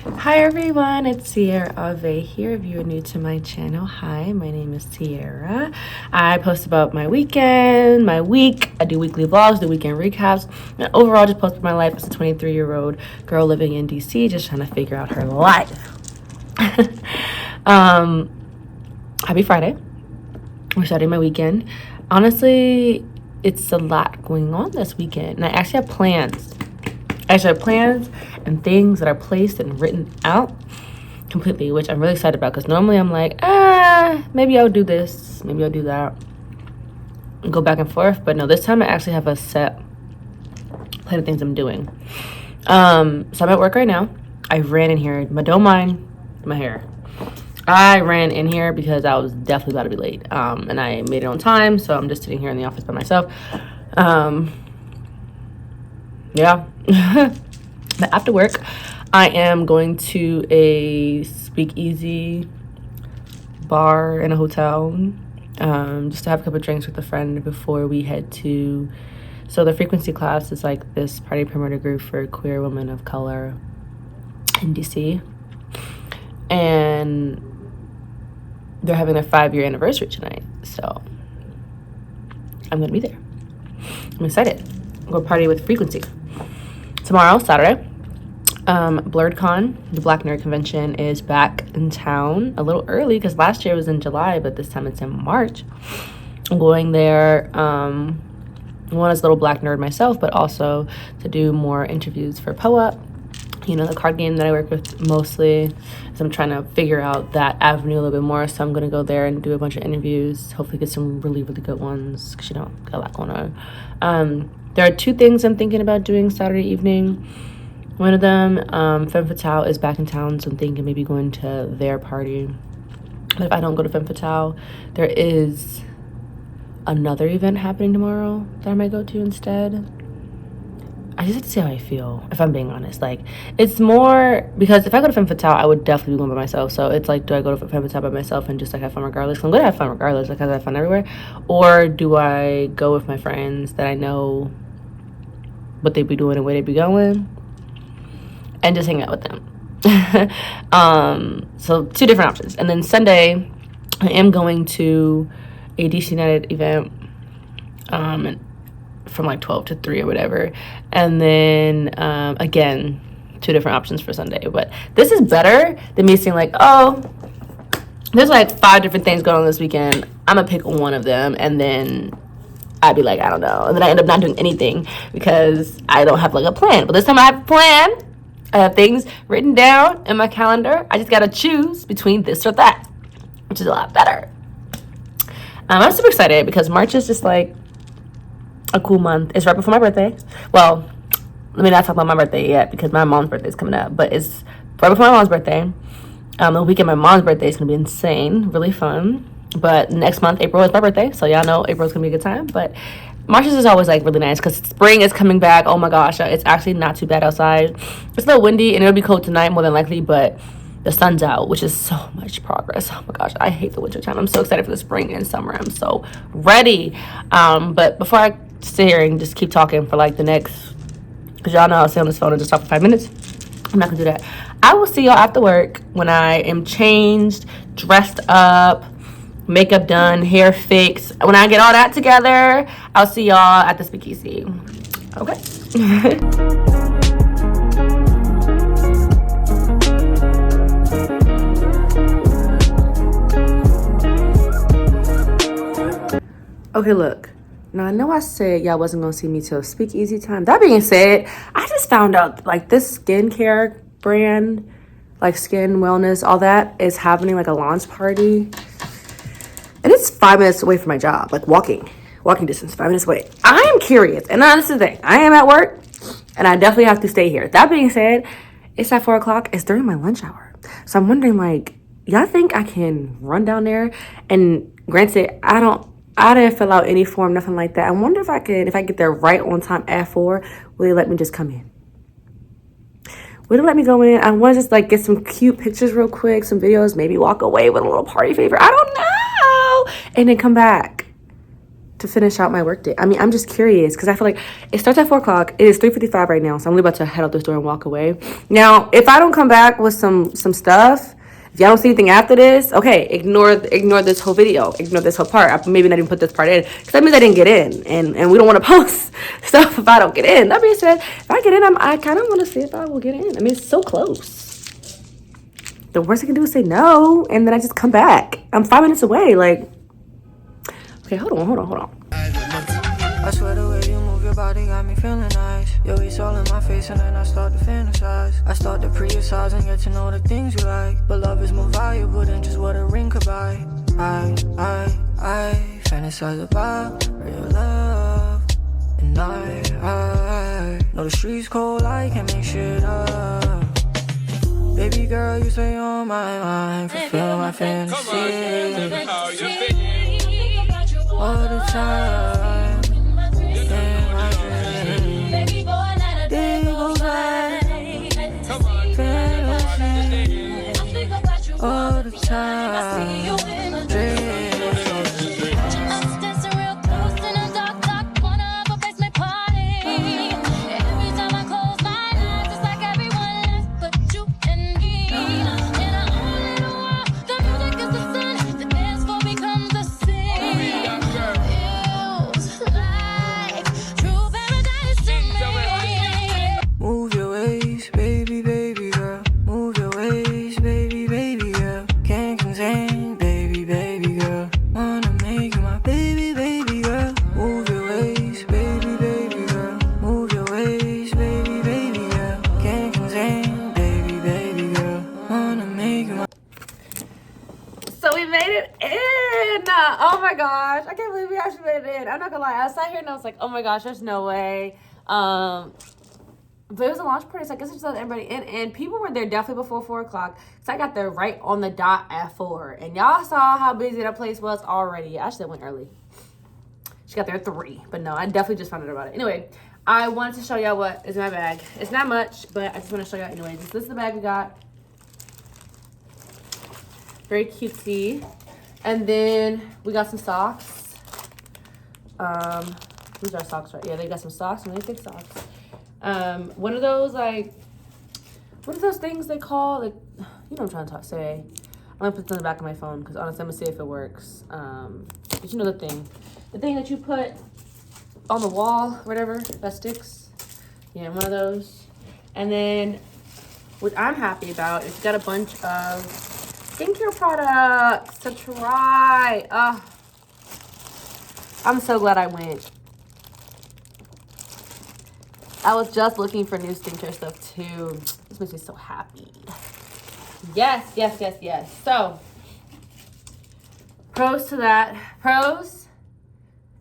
Hi everyone, it's Sierra Ave here. If you are new to my channel, hi, my name is Sierra. I post about my weekend, my week. I do weekly vlogs, do weekend recaps, and overall just post about my life as a 23-year-old girl living in DC, just trying to figure out her life. Happy Friday. We're starting my weekend. Honestly, it's a lot going on this weekend, and I actually have plans. And things that are placed and written out completely, which I'm really excited about, because normally I'm like, maybe I'll do this, maybe I'll do that, and go back and forth. But no, this time I actually have a set plan of things I'm doing. So I'm at work right now. I ran in here, but don't mind my hair. I ran in here because I was definitely about to be late, and I made it on time, so I'm just sitting here in the office by myself. Yeah. But after work, I am going to a speakeasy bar in a hotel, just to have a couple of drinks with a friend before we head to. So the Frequency class is like this party promoter group for queer women of color in DC, and they're having their 5-year anniversary tonight. So I'm gonna be there. I'm excited. Go party with Frequency. Tomorrow, Saturday, Blerdcon, the Black Nerd Convention, is back in town a little early because last year it was in July, but this time it's in March. I'm going there, one as a little black nerd myself, but also to do more interviews for POA, you know, the card game that I work with mostly. So I'm trying to figure out that avenue a little bit more. So I'm going to go there and do a bunch of interviews, hopefully get some really, really good ones, because, you know, got a lot going on. There are 2 things I'm thinking about doing Saturday evening. One of them, Femme Fatale is back in town, so I'm thinking maybe going to their party. But if I don't go to Femme Fatale, there is another event happening tomorrow that I might go to instead. I just have to see how I feel, if I'm being honest. Like, it's more, because if I go to Femme Fatale, I would definitely be going by myself. So it's like, do I go to Femme Fatale by myself and just like have fun regardless? 'Cause I'm gonna have fun regardless, because I have fun everywhere. Or do I go with my friends that I know what they'd be doing and where they'd be going, and just hang out with them? So 2 different options. And then Sunday, I am going to a DC United event, from like 12 to 3 or whatever. And then again, 2 different options for Sunday. But this is better than me saying like, oh, there's like 5 different things going on this weekend, I'm gonna pick one of them, and then I'd be like, I don't know, and then I end up not doing anything because I don't have like a plan. But this time I have a plan. I have things written down in my calendar. I just gotta choose between this or that, which is a lot better. I'm super excited because March is just like a cool month. It's right before my birthday. Well, let me not talk about my birthday yet because my mom's birthday is coming up, but it's right before my mom's birthday. The weekend my mom's birthday is gonna be insane, really fun. But next month, April, is my birthday, so y'all know April's gonna be a good time. But March is always like really nice because spring is coming back. Oh my gosh, it's actually not too bad outside. It's a little windy and it'll be cold tonight more than likely, but the sun's out, which is so much progress. Oh my gosh, I hate the winter time. I'm so excited for the spring and summer. I'm so ready. But before I sit here and just keep talking for like the next, because y'all know I'll sit on this phone and just talk for 5 minutes, I'm not gonna do that. I will see y'all after work when I am changed, dressed up, makeup done, hair fixed. When I get all that together, I'll see y'all at the speakeasy. Okay. Okay, look. Now, I know I said y'all wasn't gonna see me till speakeasy time. That being said, I just found out like this skincare brand, like Skin Wellness, all that, is having like a launch party. And it's 5 minutes away from my job, like walking distance, 5 minutes away. I am curious, and this is the thing. I am at work, and I definitely have to stay here. That being said, it's at 4 o'clock. It's during my lunch hour. So I'm wondering, like, y'all think I can run down there? And granted, I didn't fill out any form, nothing like that. I wonder if I get there right on time at 4, will they let me just come in? Will they let me go in? I want to just, like, get some cute pictures real quick, some videos, maybe walk away with a little party favor. I don't know. And then come back to finish out my work day. I mean, I'm just curious because I feel like it starts at 4 o'clock. It is 3:55 right now, so I'm really about to head out this door and walk away. Now, if I don't come back with some stuff, if y'all don't see anything after this, okay, ignore this whole video, ignore this whole part. I maybe not even put this part in because that means I didn't get in, and we don't want to post stuff if I don't get in. That being said, if I get in, I kind of want to see if I will get in. I mean, it's so close. The worst I can do is say no, and then I just come back. I'm 5 minutes away. Like, okay, hold on. I swear the way you move your body got me feeling nice. Yo, it's all in my face and then I start to fantasize. I start to pre-size and get to know the things you like. But love is more valuable than just what a ring could buy. I fantasize about real love. And I know the streets cold, I can make shit up. Baby girl, you stay on my mind, fulfill my fantasy all the time. In my dreams, they go by fantasy all the time. Dreams. I can't believe we actually made it in. I'm not gonna lie, I sat here and I was like, oh my gosh, there's no way. But it was a launch party, so I guess I just let everybody in. And people were there definitely before 4 o'clock. So I got there right on the dot at 4. And y'all saw how busy that place was already. Actually, I went early. She got there at 3. But no, I definitely just found out about it. Anyway, I wanted to show y'all what is in my bag. It's not much, but I just want to show y'all anyway. This is the bag we got. Very cutesy. And then we got some socks. These are socks, right? Yeah, they got some socks, really thick socks. One of those, like, what are those things they call? Like, you know what I'm trying to say. I'm gonna put this on the back of my phone because honestly, I'm gonna see if it works. But you know the thing that you put on the wall, whatever, that sticks. Yeah, one of those. And then, what I'm happy about is got a bunch of skincare products to try. I'm so glad I went. I was just looking for new skincare stuff too. This makes me so happy. Yes. So, pros to that. Pros,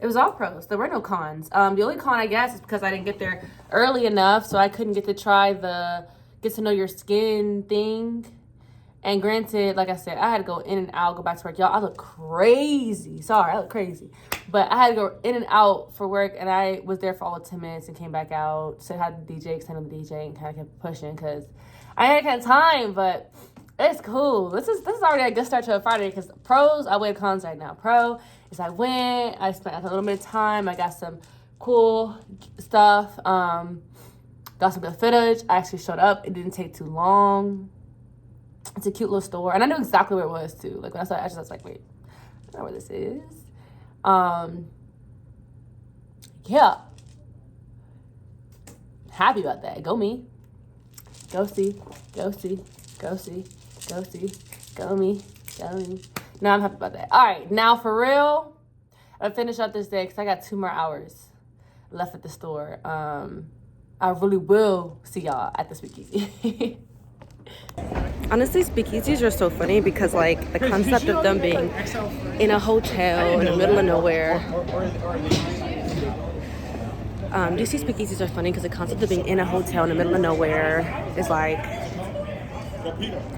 it was all pros. There were no cons. The only con, I guess, is because I didn't get there early enough, so I couldn't get to try the get to know your skin thing. And granted, like I said, I had to go in and out, go back to work. Y'all, I look crazy. Sorry, I look crazy. But I had to go in and out for work, and I was there for all of 10 minutes and came back out. Said hi to the DJ, extended the DJ, and kind of kept pushing because I had kind of time, but it's cool. This is already a good start to a Friday because pros, I weigh cons right now. Pro is I went, I spent a little bit of time. I got some cool stuff. Got some good footage. I actually showed up. It didn't take too long. It's a cute little store. And I knew exactly where it was, too. Like, when I saw it, I was like, wait, I know where this is. Yeah. Happy about that. Go me. Go see. Go me. No, I'm happy about that. All right. Now, for real, I'm going to finish up this day because I got 2 more hours left at the store. I really will see y'all at the speakeasy. Honestly, speakeasies are so funny because, like, the concept of them being in a hotel in the middle of nowhere. DC speakeasies are funny because the concept of being in a hotel in the middle of nowhere is like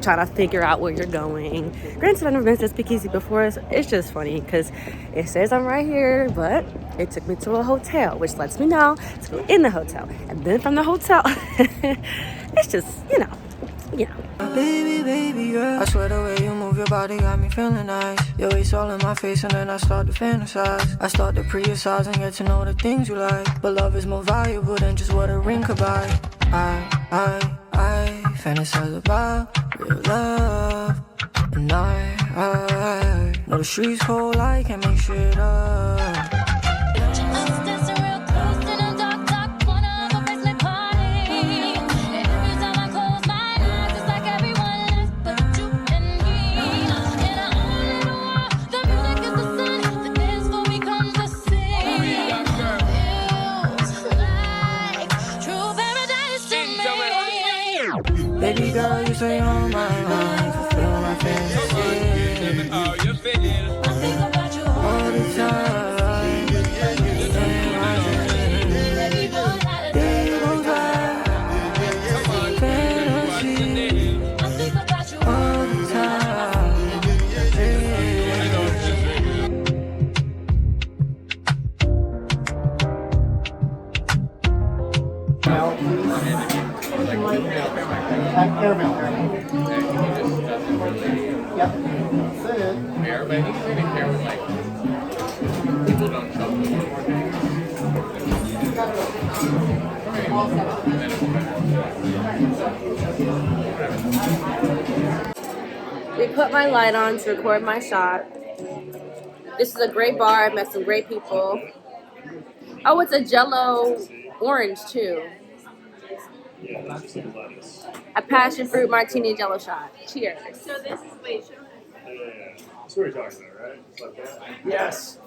trying to figure out where you're going. Granted, I've never been to a speakeasy before. It's just funny because it says I'm right here, but it took me to a hotel, which lets me know to go in the hotel. And then from the hotel, it's just, you know, Yeah. Baby, baby, girl. I swear the way you move your body got me feeling nice. Your waist all in my face and then I start to fantasize. I start to pre-size and get to know the things you like. But love is more valuable than just what a ring could buy. I fantasize about real love. And I know the streets cold, I can't make shit up. Baby girl, you say you're on my mind, fulfill my fantasy. I think about you all the time. Day goes by, fantasy. I think about you all the time. Yep. That's it. But he's sitting here with like people don't show We put my light on to record my shot. This is a great bar. I've met some great people. Oh, it's a Jello orange too. A passion fruit martini Jello shot. Cheers. So this is wait. That's what you're talking about, right? It's like that. Yes.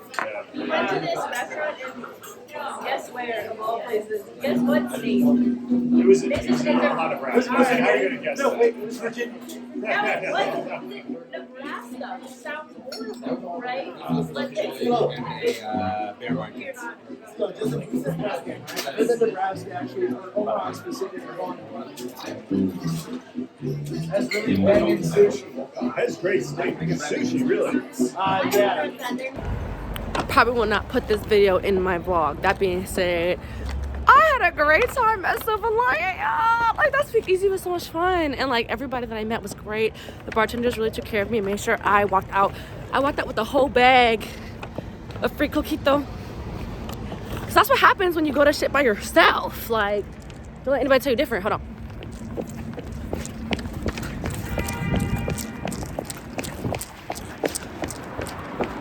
We went to this restaurant and guess where of all places? Guess what state? It was in Omaha, Nebraska. How are you gonna guess that? Wait, it was Virginia. No, what? Nebraska. Sounds horrible, right? Let's take it. Bear market. No, just the Nebraska actually, or Omaha specifically. That's really banging sushi. That's great steak. Sushi, really. Yeah. I probably will not put this video in my vlog. That being said, I had a great time at Silverlion. Like that speakeasy was so much fun, and like everybody that I met was great. The bartenders really took care of me and made sure I walked out. I walked out with a whole bag of free coquito. Cause that's what happens when you go to shit by yourself. Like, don't let anybody tell you different. Hold on.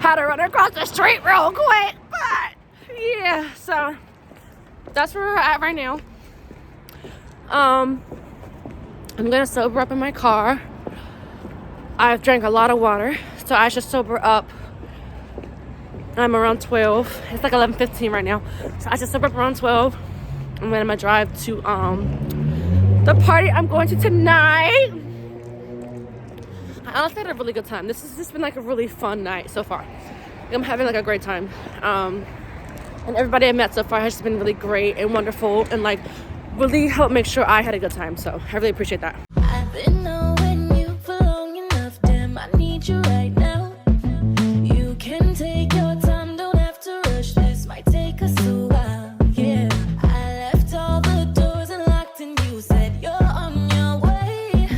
Had to run across the street real quick, but yeah, so that's where we're at right now. I'm gonna sober up in my car. I've drank a lot of water, so I should sober up. I'm around 12. It's like 11:15 right now, so I should sober up around 12. And then I'm gonna drive to the party I'm going to tonight. I honestly had a really good time. This has just been like a really fun night so far. I'm having like a great time. And everybody I met so far has just been really great and wonderful and like really helped make sure I had a good time. So I really appreciate that. I've been knowing you for long enough, damn, I need you right now. You can take your time, don't have to rush, this might take us a while, yeah. I left all the doors unlocked and you said you're on your way.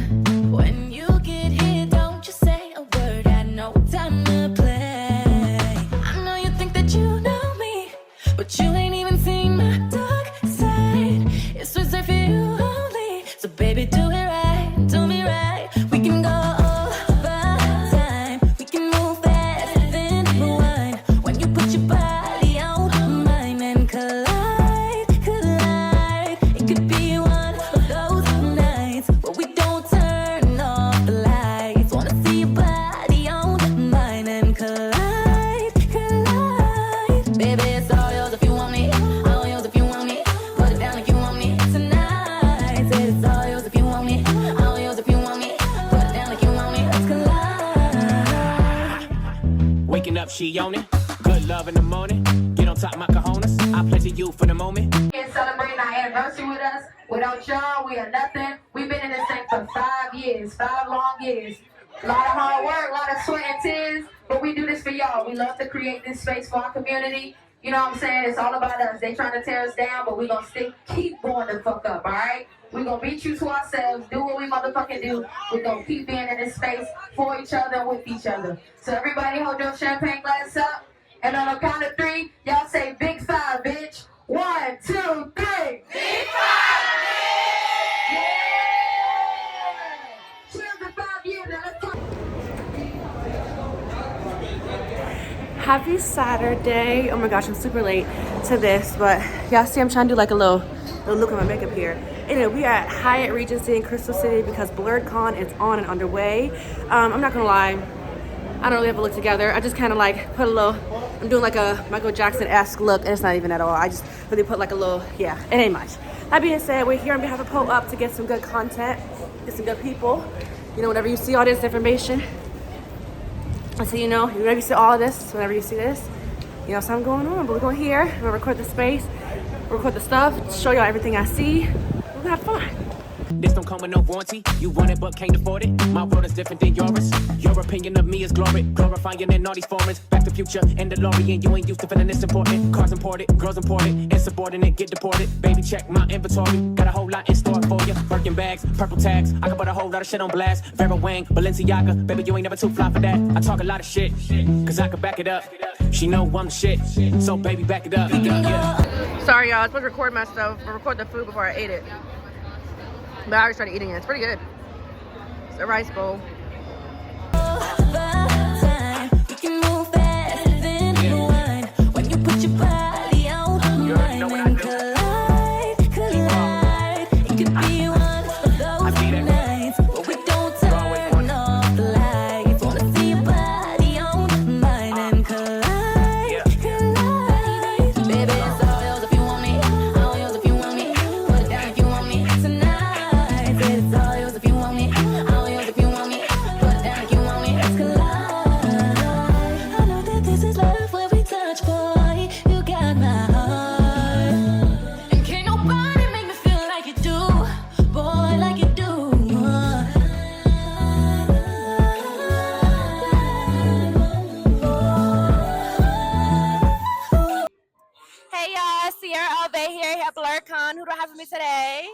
When you get here, don't you say a word, got no time to play. I know you think that you know me, but you ain't even seen my dark side. It's reserved for you only, so baby do it right, do me right. We can go over time, we can move fast then rewind. When you put your body on mine and collide, collide. It could be one of those nights where we don't turn off the lights. Wanna see your body on mine and collide, collide. Baby, it's all yours if you want me, all yours if you want me. Put it down if you want me tonight. Say it's all yours if you want me, all yours if you want me. Put it down if you want me. Let's collide. Waking up, she on it. Good love in the morning. Get on top of my cojones. I pleasure you for the moment. And celebrating our anniversary with us. Without y'all, we are nothing. We've been in this thing for 5 years, 5 long years. A lot of hard work, a lot of sweat and tears, but we do this for y'all. We love to create this space for our community. You know what I'm saying? It's all about us. They trying to tear us down, but we gonna keep going the fuck up, all right? We gonna beat you to ourselves, do what we motherfucking motherfucking do. We're gonna keep being in this space for each other and with each other. So everybody hold your champagne glass up. And on the count of 3, y'all say big 5, bitch. 1, 2, 3. Big 5, bitch! Yeah! Cheers to 5 years. Now let's talk. Happy Saturday. Oh my gosh, I'm super late to this, but y'all see I'm trying to do like a little look at my makeup here. Anyway, we are at Hyatt Regency in Crystal City because Blerdcon is on and underway. I'm not gonna lie, I don't really have a look together. I just kind of like put a little, I'm doing like a Michael Jackson-esque look, and it's not even at all. I just really put like a little, yeah, it ain't much. That being said, we're here on behalf of Pull Up to get some good content, get some good people. You know, whenever you see all this information, so you know, whenever you see all of this, whenever you see this, you know something going on. But we're going here, we're gonna record the space, record the stuff, show y'all everything I see. We're gonna have fun. This don't come with no warranty. You want it but can't afford it. My world is different than yours. Your opinion of me is glory, glorifying in all these forms. Back to Future and DeLorean. You ain't used to feeling this important. Cars imported, girls imported, insubordinate, get deported. Baby, check my inventory. Got a whole lot in store for you. Birkin bags, purple tags. I can put a whole lot of shit on blast. Vera Wang, Balenciaga. Baby, you ain't never too fly for that. I talk a lot of shit, cause I can back it up. She know I'm the shit, so baby, back it up. Yeah. Sorry y'all, I was supposed to record myself, or record the food before I ate it. But I already started eating it. It's pretty good. It's a rice bowl. We can move faster than the wine when you put your body on mine and collide. It could be one of those nights where we don't turn off the lights. Wanna see your body on mine and collide. Baby, it's all yours if you want me, all yours if you want me. Put it down if you want me tonight. It's all yours if you want me, all yours if you want me. Put it down if you want me. Let's collide. I know that this is love where we touch, boy. You got my heart, and can't nobody make me feel like you do, boy, like you do. Hey y'all, Sierra Alve here at Blerdcon. Who do I have with me today?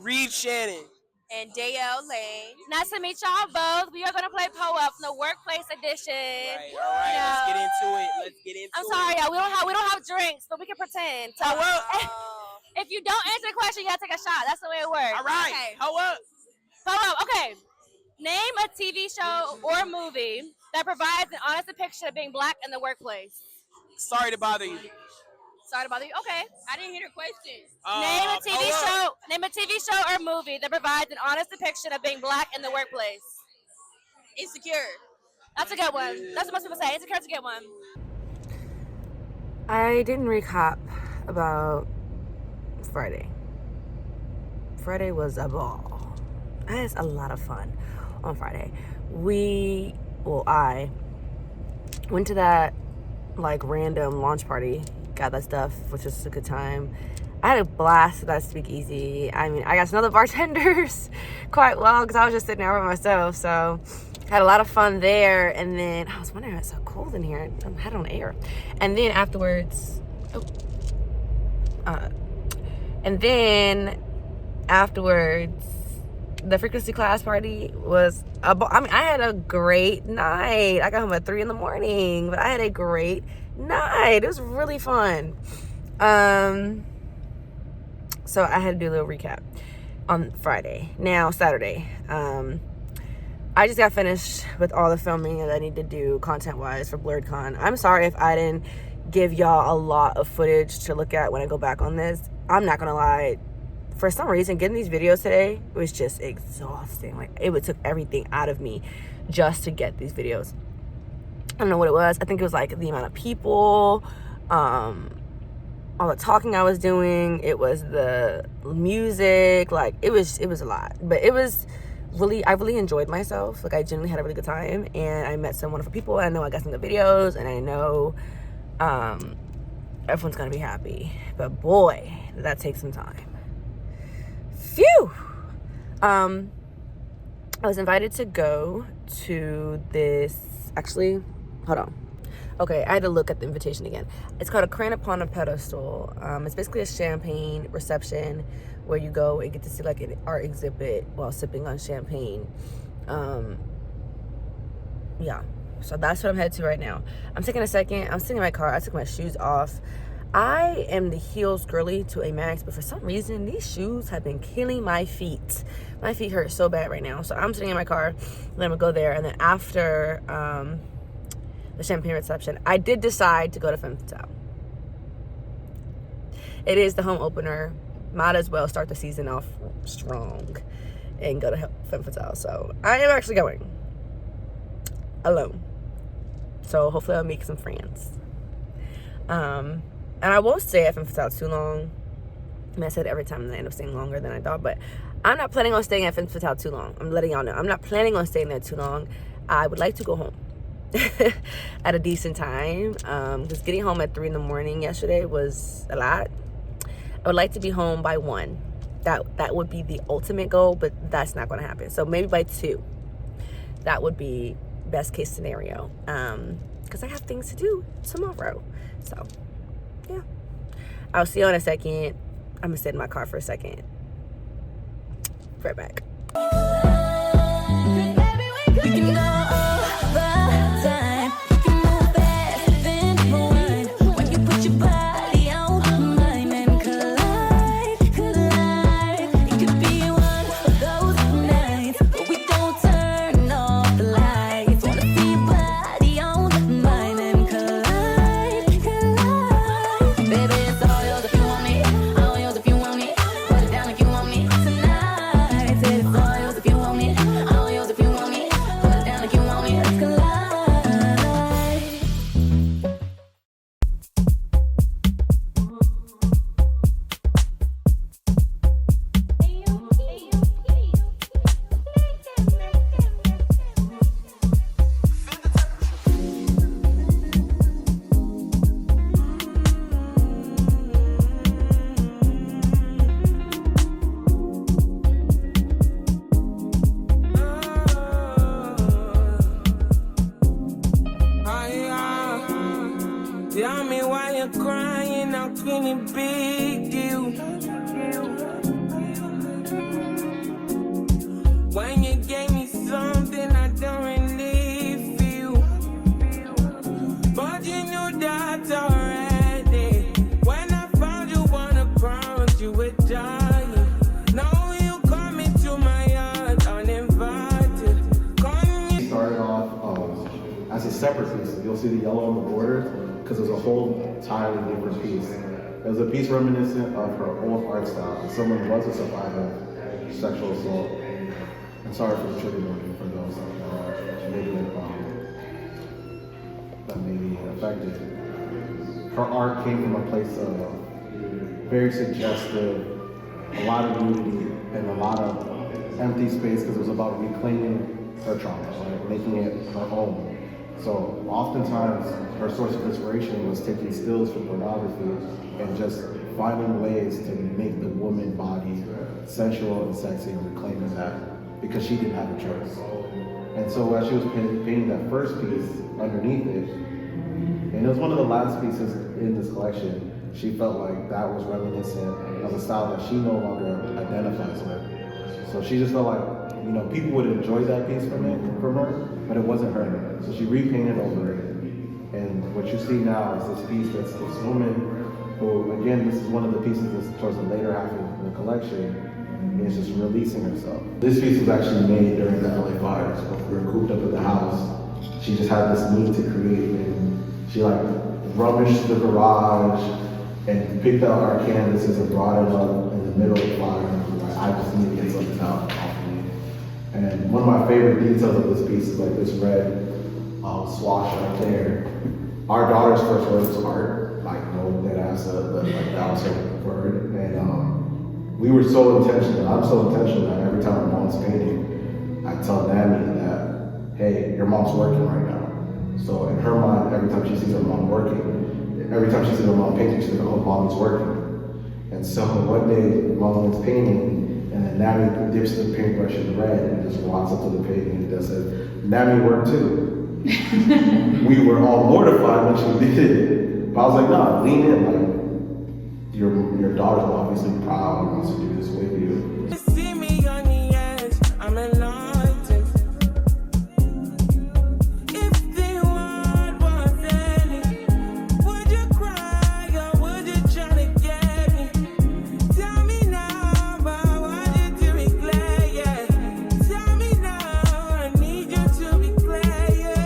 Reed Shannon. And Dale Lane. Nice to meet y'all both. We are going to play Pull Up from the Workplace Edition. All right, let's get into it. I'm sorry, y'all. We don't have drinks, but we can pretend. So, if you don't answer the question, you got to take a shot. That's the way it works. All right, Okay. Pull Up. Pull Up. Okay. Name a TV show or movie that provides an honest depiction of being black in the workplace. Sorry to bother you. Sorry to bother you. Okay. I didn't hear the question. Name a TV show. Name a TV show or movie that provides an honest depiction of being black in the workplace. Insecure. That's a good one. That's what most people say. Insecure's a good one. I didn't recap about Friday. Friday was a ball. I had a lot of fun on Friday. I went to that like random launch party, got that stuff, which was a good time. I had a blast at that speakeasy. I mean, I got to know the bartenders quite well because I was just sitting there by myself. So had a lot of fun there. And then I was wondering, it's so cold in here. I'm head on air. And then afterwards, the frequency class party was I had a great night. I got home at 3 a.m, but I had a great night. It was really fun. So I had to do a little recap on Friday. Now Saturday, I just got finished with all the filming that I need to do content wise for Blerdcon. I'm sorry if I didn't give y'all a lot of footage to look at when I go back on this. I'm not gonna lie, for some reason getting these videos today was just exhausting. Like it took everything out of me just to get these videos. I don't know what it was. I think it was like the amount of people, all the talking I was doing. It was the music. Like it was a lot, but it was really, I really enjoyed myself. Like I genuinely had a really good time, and I met some wonderful people. I know I got some good videos, and I know everyone's gonna be happy. But boy, did that take some time. Phew. I was invited to go to this, actually, hold on. Okay, I had to look at the invitation again. It's called A Crown Upon a Pedestal. It's basically a champagne reception where you go and get to see like an art exhibit while sipping on champagne. Yeah, so that's what I'm headed to right now. I'm taking a second. I'm sitting in my car. I took my shoes off. I am the heels girly to a max, but for some reason, these shoes have been killing my feet. My feet hurt so bad right now. So I'm sitting in my car, and then I'm gonna go there, and then after the champagne reception, I did decide to go to Femme Fatale. It is the home opener. Might as well start the season off strong and go to Femme Fatale. So I am actually going alone. So hopefully I'll make some friends. And I won't stay at Femme Fatale too long. I mean, I said every time and I end up staying longer than I thought, but I'm not planning on staying at Femme Fatale too long. I'm letting y'all know. I'm not planning on staying there too long. I would like to go home at a decent time, because getting home at 3 in the morning yesterday was a lot. I would like to be home by 1. That would be the ultimate goal, but that's not going to happen. So maybe by 2. That would be best case scenario, because I have things to do tomorrow. So yeah, I'll see you in a second. I'm gonna sit in my car for a second. Right back. We can go over time. We can move fast, then rewind. When you put your body on mine and collide. It could be one of those nights, but we don't turn off the lights. Wanna see your body on mine and collide. Baby, it's all yours if you want me. All yours if you want me. Put it down if you want me tonight. Say it's all yours if you want me. All yours if you want me. Put it down if you want me. Let's collide. Tell me why you're crying, how can it big deal? When you gave me something I don't really feel, but you knew that already. When I found you on the ground, you were dying. Now you come into my heart uninvited. Started off as a separate piece. You'll see the yellow on the border, because it was a whole entirely different piece. It was a piece reminiscent of her old art style. Someone was a survivor of sexual assault. I'm sorry for the trigger warning for those that may be affected. Her art came from a place of very suggestive, a lot of nudity, and a lot of empty space, because it was about reclaiming her trauma, right? Making it her own. So oftentimes her source of inspiration was taking stills from pornography and just finding ways to make the woman body sensual and sexy and reclaiming that, because she didn't have a choice. And so as she was painting that first piece underneath it, and it was one of the last pieces in this collection, she felt like that was reminiscent of a style that she no longer identifies with. So she just felt like, you know, people would enjoy that piece from her, but it wasn't her. So she repainted over it. And what you see now is this piece that's this woman who, again, this is one of the pieces that's towards the later half of the collection, is just releasing herself. This piece was actually made during the LA fires. We were cooped up at the house. She just had this need to create, and she like rummaged the garage and picked out our canvases and brought it up in the middle of the fire. And like, I just need to get something out. And one of my favorite details of this piece is like this red swash right there. Our daughter's first word was art, like no dead ass, but like that was her word. And we were so intentional. I'm so intentional that every time my mom's painting, I tell Nami that, hey, your mom's working right now. So in her mind, every time she sees her mom working, every time she sees her mom painting, she's like, oh, mommy's working. And so one day, mom was painting, and then Nami dips the paintbrush in red and just walks up to the painting and does it. Nami worked too. we were all mortified when she did it. But I was like, nah, lean in. Like, your daughter's obviously proud and wants to do this with you. See me on the edge, I'm enlightened. If the world was ending, would you cry or would you try to get me? Tell me now, but what did you be clear, yeah? Tell me now, I need you to be clear, yeah.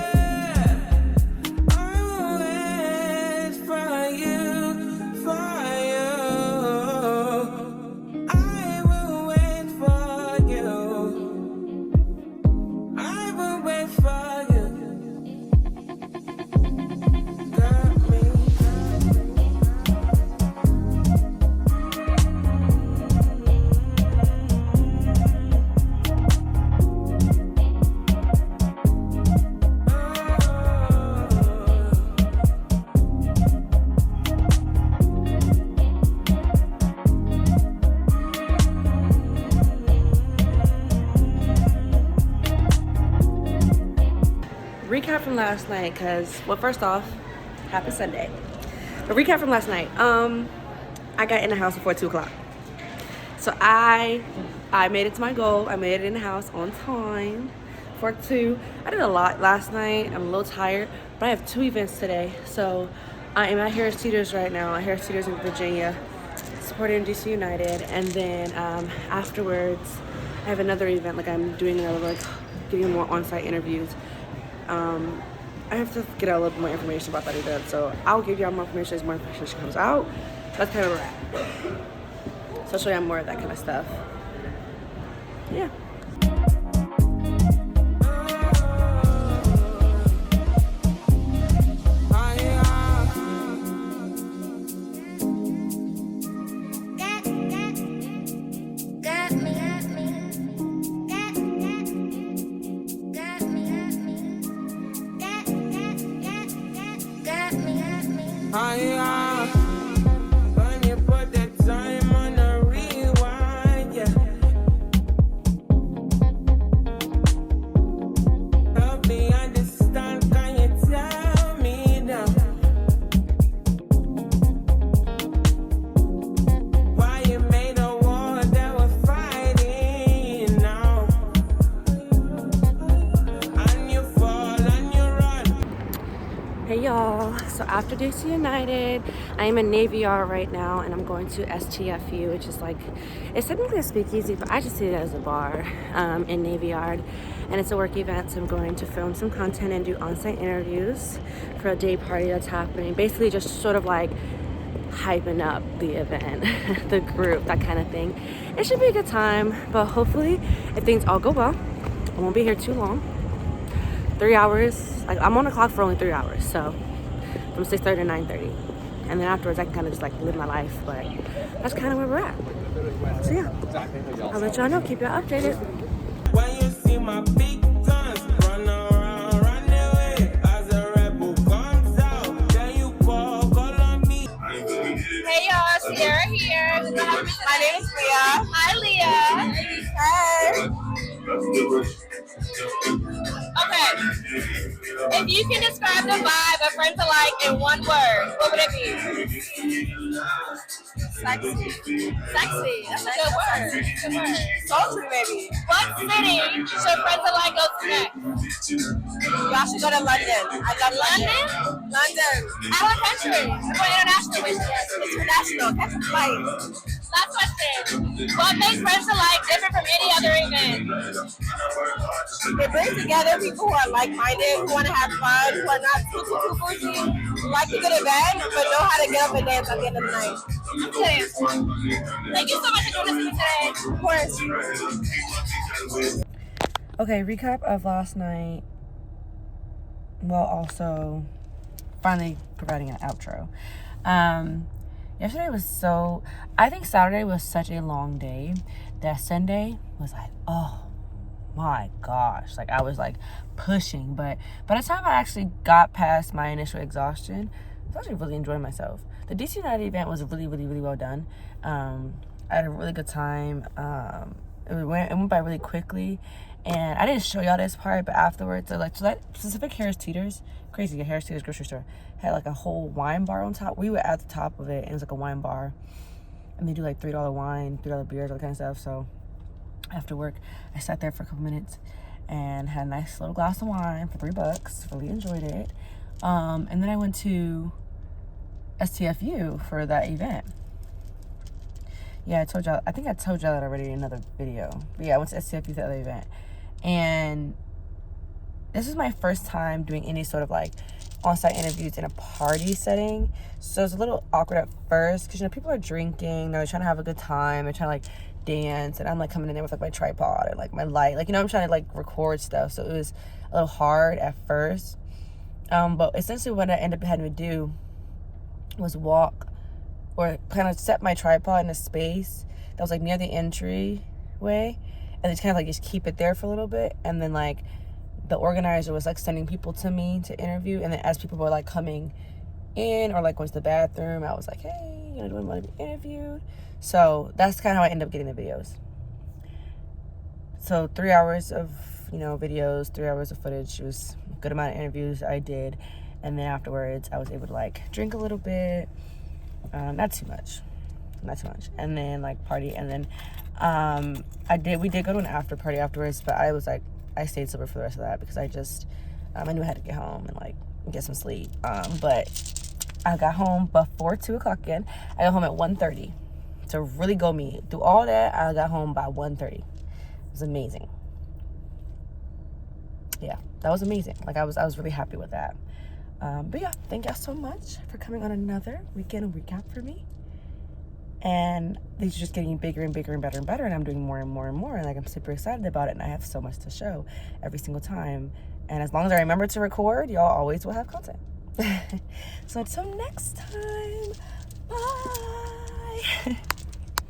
I will wait for you, for you. I will wait for you. I will wait for you. Got me. Recap from last night, because, well, first off, happy Sunday. But recap from last night. I got in the house before 2 o'clock. So I made it to my goal. I made it in the house on time for 2. I did a lot last night. I'm a little tired, but I have 2 events today. So I am at Harris Teeter's right now, at Harris Teeter's in Virginia, supporting DC United. And then afterwards, I have another event. Like, I'm doing another, like, getting more on-site interviews. I have to get a little bit more information about that event, so I'll give y'all more information as more information comes out. That's kind of where we're at. So I'll show y'all more of that kind of stuff. Yeah. When you put that time on a rewind, yeah. Help me understand, can you tell me now? Why you made a war that we're fighting now? And you fall and you run. Hey y'all, so after DC United, I am in Navy Yard right now, and I'm going to STFU, which is like, it's technically a speakeasy, but I just see it as a bar in Navy Yard, and it's a work event, so I'm going to film some content and do on-site interviews for a day party that's happening, basically just sort of like hyping up the event, the group, that kind of thing. It should be a good time, but hopefully, if things all go well, I won't be here too long. 3 hours, like I'm on the clock for only 3 hours, so from 6:30 to 9:30, and then afterwards I can kind of just like live my life, but that's kind of where we're at. So yeah, I'll let y'all know, keep y'all updated. When you see my big guns run around, run away as a rebel comes out, then you call on me. Hey y'all, Sierra here. My name is Leah. Hi Leah. Hey. Okay. If you can describe the vibe of Friends Alike in one word, what would it be? Sexy. Sexy. That's a good word. Good word. Sultry, maybe. What city should Friends Alike go to next? Y'all should go to London. I love London. London. Out of the country. We're going international with you. International. Catch a flight. Last question. What makes Friends Alike different from any other event? It brings together people who are like-minded, who want to have fun, who are not too bougie, who like a good event, but know how to get up and dance at the end of the night. Okay. Thank you so much for doing this today. Of course. Okay, recap of last night, while also finally providing an outro. Yesterday was I think Saturday was such a long day that Sunday was like, oh my gosh, like I was like pushing, but by the time I actually got past my initial exhaustion, I was actually really enjoying myself. The DC United event was really, really, really well done. I had a really good time. It went by really quickly. And I didn't show y'all this part, but afterwards, so that specific Harris Teeter's, crazy, Harris Teeter's grocery store, had like a whole wine bar on top. We were at the top of it, and it was like a wine bar. And they do like $3 wine, $3 beers, all that kind of stuff. So after work, I sat there for a couple minutes and had a nice little glass of wine for $3. Really enjoyed it. And then I went to STFU for that event. Yeah, I think I told y'all that already in another video. But yeah, I went to STFU for the other event. And this is my first time doing any sort of like on-site interviews in a party setting. So it's a little awkward at first because, you know, people are drinking, they're trying to have a good time, they're trying to like dance, and I'm like coming in there with like my tripod and like my light, like, you know, I'm trying to like record stuff. So it was a little hard at first. But essentially what I ended up having to do was walk or kind of set my tripod in a space that was like near the entryway, and just kind of like just keep it there for a little bit. And then like the organizer was like sending people to me to interview, and then as people were like coming in or like going to the bathroom, I was like, hey, you know, do I want to be interviewed? So that's kind of how I ended up getting the videos. So 3 hours of, you know, videos, 3 hours of footage. It was a good amount of interviews I did. And then afterwards, I was able to like drink a little bit, not too much, and then like party. And then we did go to an after party afterwards, but I was like, I stayed sober for the rest of that because I knew I had to get home and like get some sleep. But I got home before 2 o'clock again. I got home at 1:30 to really go me through all that. I got home by 1:30. It was amazing. Yeah, that was amazing. Like I was really happy with that. But yeah, thank y'all so much for coming on another weekend recap for me. And these are just getting bigger and bigger and better and better, and I'm doing more and more and more, and like I'm super excited about it, and I have so much to show every single time. And as long as I remember to record, y'all always will have content. So until next time, bye.